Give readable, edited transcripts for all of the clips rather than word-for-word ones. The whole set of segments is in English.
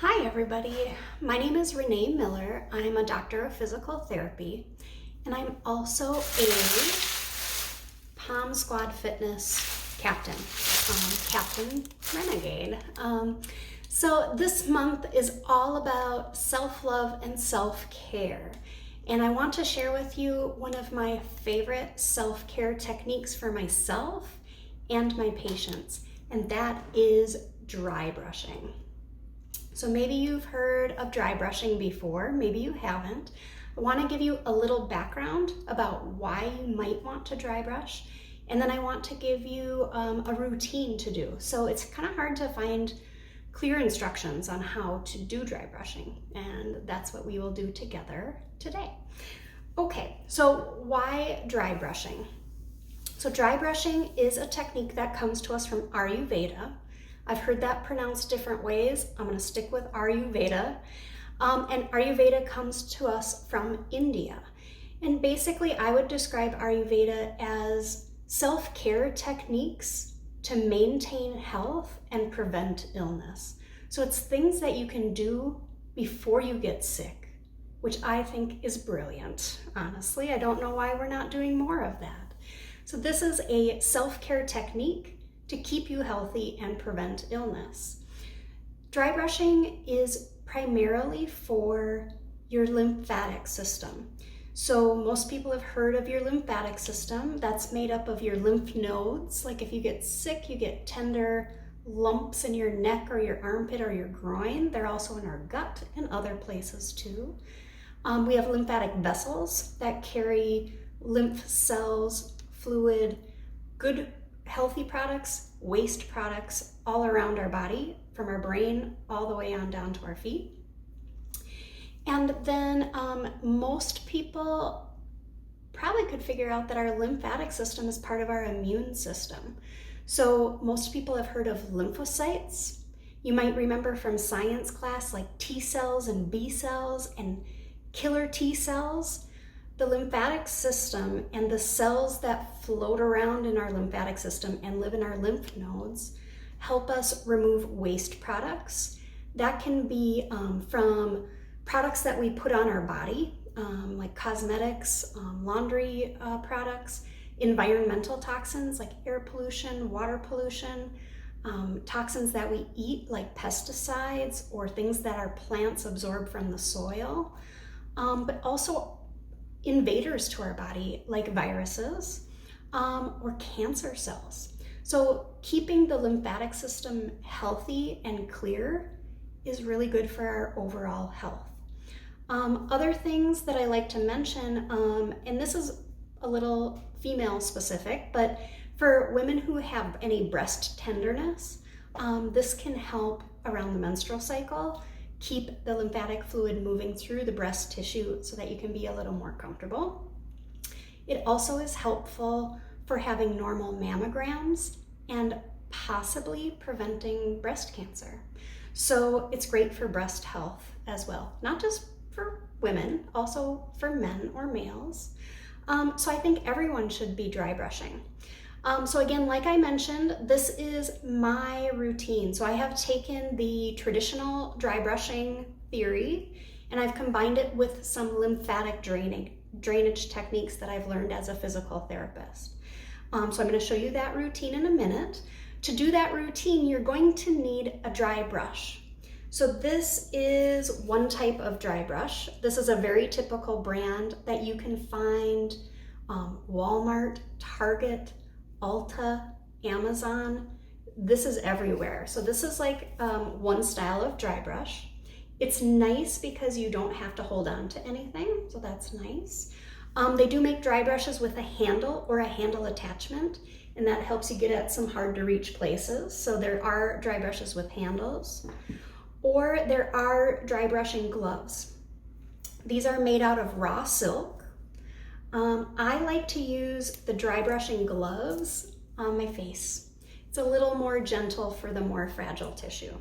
Hi everybody, my name is Renee Miller. I'm a doctor of physical therapy and I'm also a Palm Squad Fitness captain, Captain Renegade. So this month is all about self-love and self-care, and I want to share with you one of my favorite self-care techniques for myself and my patients, and that is dry brushing. So maybe you've heard of dry brushing before, maybe you haven't. I want to give you a little background about why you might want to dry brush, and then I want to give you a routine to do. So it's kind of hard to find clear instructions on how to do dry brushing, and that's what we will do together today. Okay, so why dry brushing? So dry brushing is a technique that comes to us from Ayurveda. I've heard that pronounced different ways. I'm going to stick with Ayurveda. And Ayurveda comes to us from India. And basically, I would describe Ayurveda as self-care techniques to maintain health and prevent illness. So it's things that you can do before you get sick, which I think is brilliant. Honestly, I don't know why we're not doing more of that. So this is a self-care technique to keep you healthy and prevent illness. Dry brushing is primarily for your lymphatic system. So most people have heard of your lymphatic system. That's made up of your lymph nodes. Like if you get sick, you get tender lumps in your neck or your armpit or your groin. They're also in our gut and other places too. We have lymphatic vessels that carry lymph cells, fluid, good healthy products, waste products all around our body, from our brain all the way on down to our feet. And then most people probably could figure out that our lymphatic system is part of our immune system. So most people have heard of lymphocytes. You might remember from science class like T cells and B cells and killer T cells. The lymphatic system and the cells that float around in our lymphatic system and live in our lymph nodes help us remove waste products. That can be from products that we put on our body, like cosmetics, laundry products, environmental toxins like air pollution, water pollution, toxins that we eat like pesticides or things that our plants absorb from the soil, but also invaders to our body like viruses or cancer cells. So keeping the lymphatic system healthy and clear is really good for our overall health. Other things that I like to mention, and this is a little female specific, but for women who have any breast tenderness, this can help around the menstrual cycle keep the lymphatic fluid moving through the breast tissue so that you can be a little more comfortable. It also is helpful for having normal mammograms and possibly preventing breast cancer. So it's great for breast health as well, not just for women, also for men or males. So I think everyone should be dry brushing. So again, like I mentioned, this is my routine. So I have taken the traditional dry brushing theory and I've combined it with some lymphatic drainage techniques that I've learned as a physical therapist. So I'm going to show you that routine in a minute. To do that routine, you're going to need a dry brush. So this is one type of dry brush. This is a very typical brand that you can find Walmart, Target, Ulta, Amazon. This is everywhere. So this is like one style of dry brush. It's nice because you don't have to hold on to anything, so that's nice. They do make dry brushes with a handle or a handle attachment, and that helps you get at some hard to reach places. So there are dry brushes with handles, or there are dry brushing gloves. These are made out of raw silk. I like to use the dry brushing gloves on my face. It's a little more gentle for the more fragile tissue.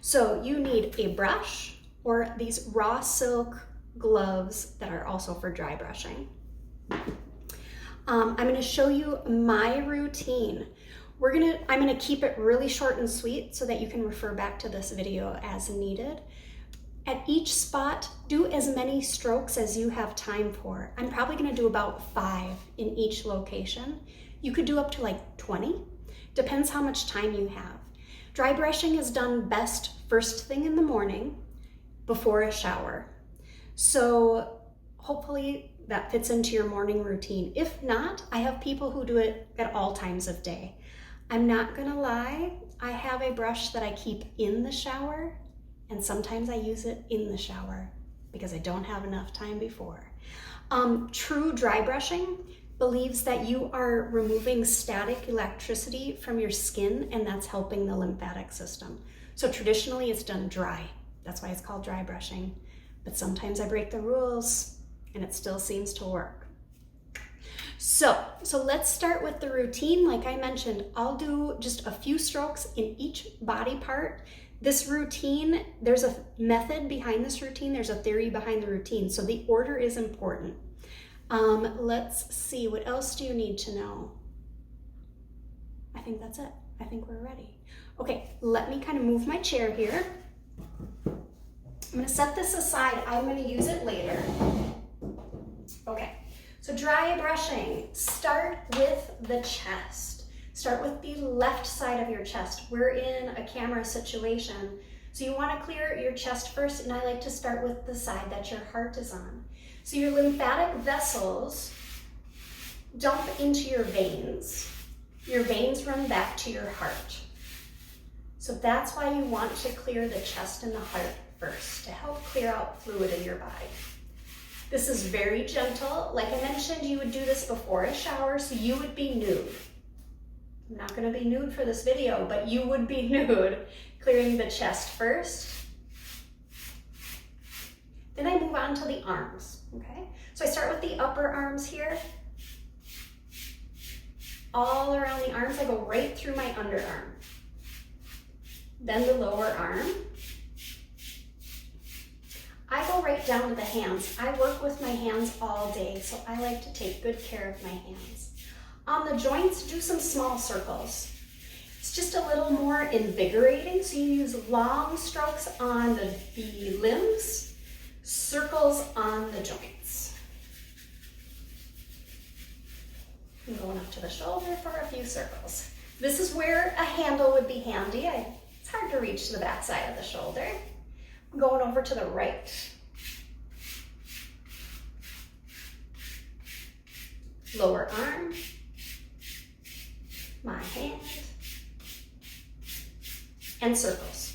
So you need a brush or these raw silk gloves that are also for dry brushing. I'm going to show you my routine. I'm going to keep it really short and sweet so that you can refer back to this video as needed. At each spot, do as many strokes as you have time for. I'm probably gonna do about 5 in each location. You could do up to like 20, depends how much time you have. Dry brushing is done best first thing in the morning before a shower. So hopefully that fits into your morning routine. If not, I have people who do it at all times of day. I'm not gonna lie, I have a brush that I keep in the shower, and sometimes I use it in the shower because I don't have enough time before. True dry brushing believes that you are removing static electricity from your skin, and that's helping the lymphatic system. So traditionally it's done dry. That's why it's called dry brushing. But sometimes I break the rules and it still seems to work. So let's start with the routine. Like I mentioned, I'll do just a few strokes in each body part. This routine, there's a method behind this routine. There's a theory behind the routine. So the order is important. Let's see, what else do you need to know? I think that's it. I think we're ready. Okay, let me kind of move my chair here. I'm gonna set this aside. I'm gonna use it later. Okay, so dry brushing. Start with the chest. Start with the left side of your chest. We're in a camera situation, so you wanna clear your chest first, and I like to start with the side that your heart is on. So your lymphatic vessels dump into your veins. Your veins run back to your heart. So that's why you want to clear the chest and the heart first, to help clear out fluid in your body. This is very gentle. Like I mentioned, you would do this before a shower, so you would be nude. I'm not gonna be nude for this video, but you would be nude, clearing the chest first. Then I move on to the arms, okay? So I start with the upper arms here. All around the arms, I go right through my underarm. Then the lower arm. I go right down to the hands. I work with my hands all day, so I like to take good care of my hands. On the joints, do some small circles. It's just a little more invigorating, so you use long strokes on the limbs, circles on the joints. I'm going up to the shoulder for a few circles. This is where a handle would be handy. It's hard to reach the back side of the shoulder. I'm going over to the right. Lower arm, my hand, and circles.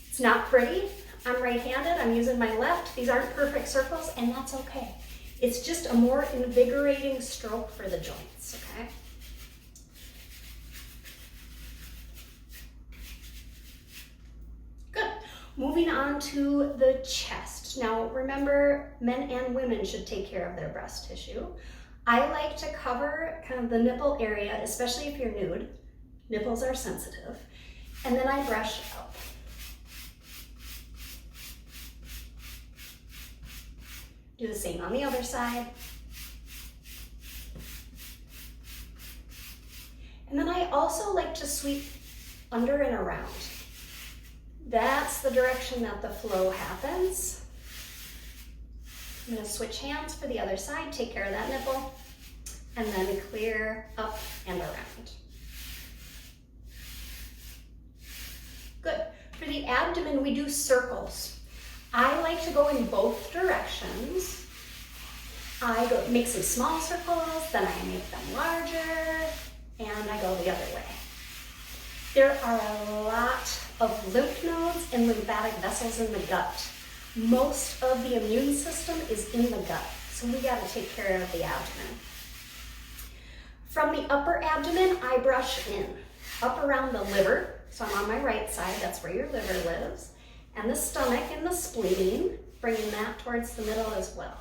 It's not pretty. I'm right-handed, I'm using my left. These aren't perfect circles, and that's okay. It's just a more invigorating stroke for the joints, okay? Good. Moving on to the chest. Now, remember, men and women should take care of their breast tissue. I like to cover kind of the nipple area, especially if you're nude. Nipples are sensitive. And then I brush up. Do the same on the other side. And then I also like to sweep under and around. That's the direction that the flow happens. I'm gonna switch hands for the other side, take care of that nipple, and then clear up and around. Good. For the abdomen, we do circles. I like to go in both directions. I make some small circles, then I make them larger, and I go the other way. There are a lot of lymph nodes and lymphatic vessels in the gut. Most of the immune system is in the gut, so we gotta take care of the abdomen. From the upper abdomen, I brush in, up around the liver, so I'm on my right side, that's where your liver lives, and the stomach and the spleen, bringing that towards the middle as well.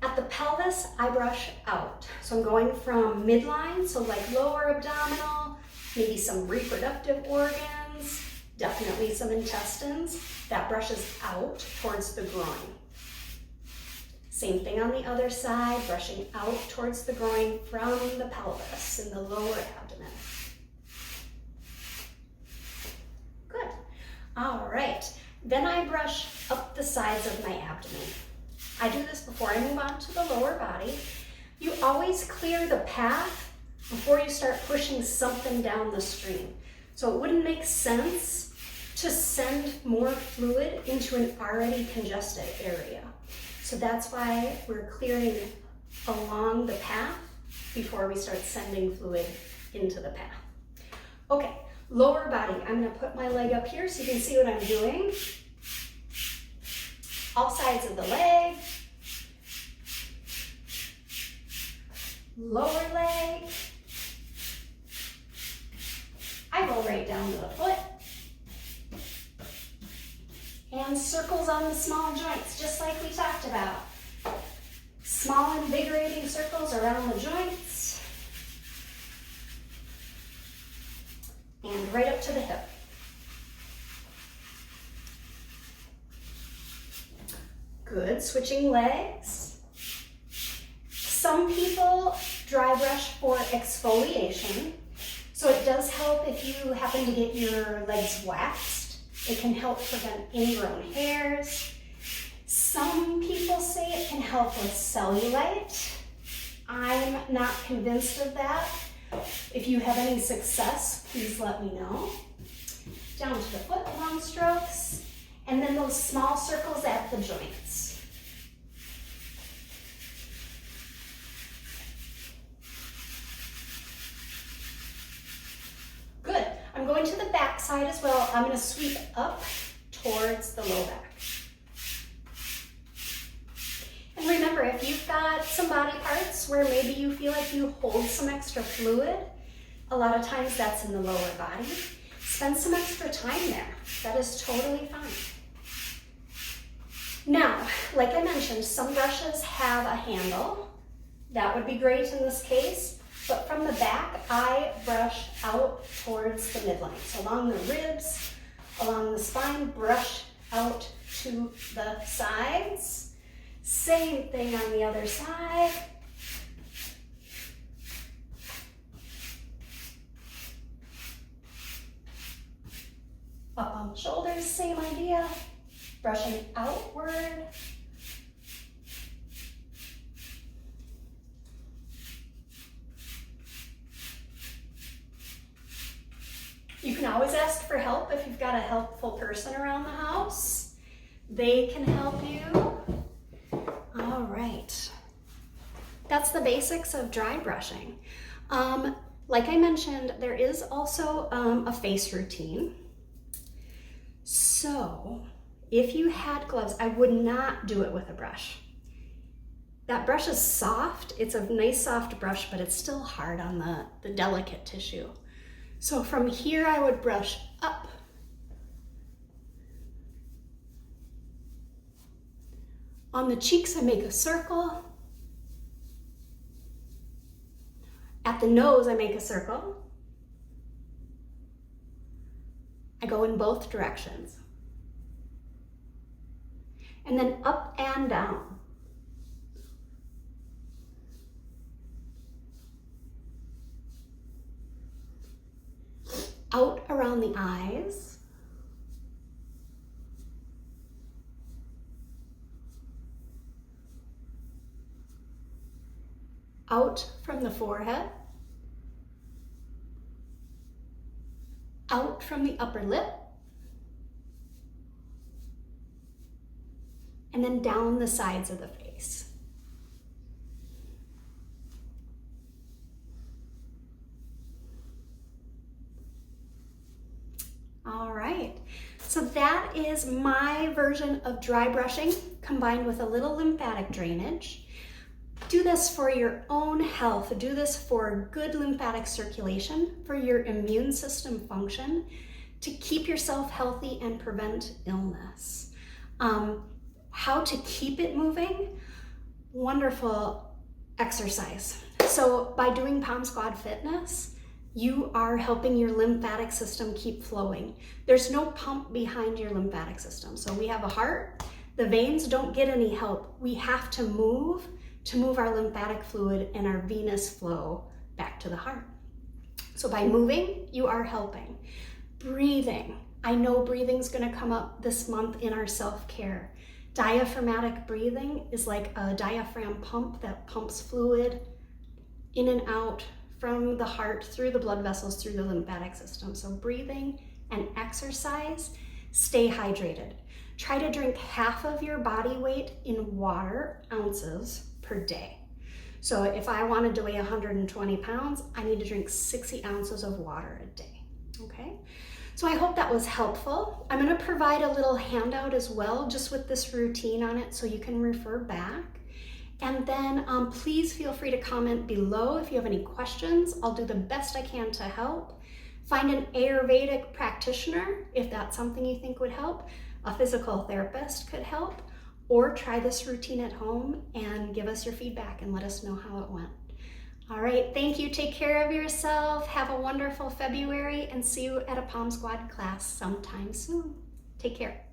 At the pelvis, I brush out. So I'm going from midline, so like lower abdominal, maybe some reproductive organs, definitely some intestines. That brushes out towards the groin. Same thing on the other side, brushing out towards the groin from the pelvis in the lower abdomen. Good. All right. Then I brush up the sides of my abdomen. I do this before I move on to the lower body. You always clear the path before you start pushing something down the stream. So it wouldn't make sense to send more fluid into an already congested area. So that's why we're clearing along the path before we start sending fluid into the path. Okay, lower body. I'm gonna put my leg up here so you can see what I'm doing. All sides of the leg. Lower leg. I go right down to the foot. And circles on the small joints, just like we talked about. Small invigorating circles around the joints. And right up to the hip. Good, switching legs. Some people dry brush for exfoliation. So it does help if you happen to get your legs waxed. It can help prevent ingrown hairs. Some people say it can help with cellulite. I'm not convinced of that. If you have any success, please let me know. Down to the foot, long strokes, and then those small circles at the joints. Good. I'm going to the back side as well. I'm going to sweep up towards the low back. And remember, if you've got some body parts where maybe you feel like you hold some extra fluid, a lot of times that's in the lower body. Spend some extra time there. That is totally fine. Now, like I mentioned, some brushes have a handle. That would be great in this case. But from the back, I brush out towards the midline. So along the ribs, along the spine, brush out to the sides. Same thing on the other side. Up on the shoulders, same idea. Brushing outward. You can always ask for help if you've got a helpful person around the house. They can help you. All right. That's the basics of dry brushing. Like I mentioned, there is also a face routine. So if you had gloves, I would not do it with a brush. That brush is soft. It's a nice soft brush, but it's still hard on the delicate tissue. So from here, I would brush up. On the cheeks, I make a circle. At the nose, I make a circle. I go in both directions. And then up and down. Out around the eyes. Out from the forehead. Out from the upper lip. And then down the sides of the face. All right, so that is my version of dry brushing combined with a little lymphatic drainage. Do this for your own health. Do this for good lymphatic circulation, for your immune system function, to keep yourself healthy and prevent illness. How to keep it moving? Wonderful exercise. So by doing Palm Squad Fitness, you are helping your lymphatic system keep flowing. There's no pump behind your lymphatic system. So we have a heart. The veins don't get any help. We have to move our lymphatic fluid and our venous flow back to the heart. So by moving, you are helping. Breathing. I know breathing's gonna come up this month in our self-care. Diaphragmatic breathing is like a diaphragm pump that pumps fluid in and out from the heart, through the blood vessels, through the lymphatic system. So breathing and exercise, stay hydrated. Try to drink half of your body weight in water, ounces, per day. So if I wanted to weigh 120 pounds, I need to drink 60 ounces of water a day, okay? So I hope that was helpful. I'm gonna provide a little handout as well, just with this routine on it, so you can refer back. And then please feel free to comment below if you have any questions. I'll do the best I can to help. Find an Ayurvedic practitioner if that's something you think would help. A physical therapist could help, or try this routine at home and give us your feedback and let us know how it went. All right, thank you. Take care of yourself. Have a wonderful February, and see you at a Palm Squad class sometime soon. Take care.